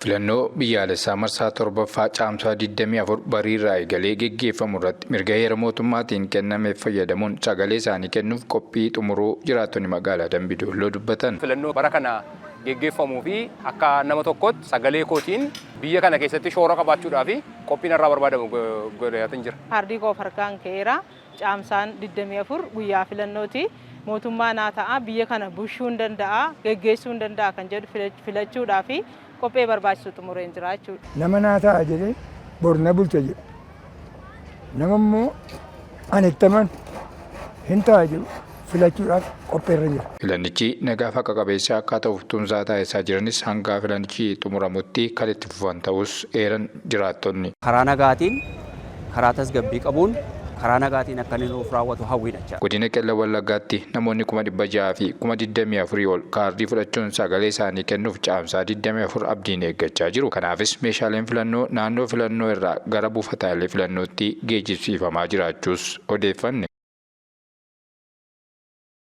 Filannoo biyyaalessaa marsaa torbaffaa caamsaa 24 bariirraa eegalee geggeeffamu irratti mirga heera mootummaatiin kennameef fayyadamuun sagalee isaanii kennuuf qophii xumuruu jiraattonni magaalaa Dambidolloo dubbatan. Filannoo bara kana geggeeffamuu fi akka nama tokkotti sagalee kootiin biyya kana keessatti shoora qabaachuudhaaf qophiin irraa barbaadamu godhatin jira. Hardii koof harkaan ka'eera. Caamsaan 24 guyyaa filannooti. Mootummaa naa ta'a biyya kana bulchuu hin danda'a, geggeessuu hin danda'a kan jedhu filachuudhaaf qophee barbaachisu xumureen jira jechuudha. Nama naa ta'a jedhee borna bulcha jedhu. Nama immoo anittaman hin ta'a jedhu filachuudhaaf qopheerra jira. Filannichi nagaa fi haqa qabeessa akka ta'uuf tumsaa taasisaa jiranis hanga filannichi xumuramutti kan itti fufan ta'us eeran jiraattonni. Karaa nagaatiin, karaa tasgabbii qabuun karaa nagaatiin akka inni nuuf raawwatu hawwiidha. Godina Qellem Wallaggaatti namoonni 600,000 fi 24,000 ol kaardii fudhachuun sagalee isaanii kennuuf caamsaa 24 abdiin eeggachaa jiru. Kanaafis meeshaaleen filannoo naannoo filannoo irraa gara buufataalee filannootti geejjibsiifamaa jiraachuus odeeffanne.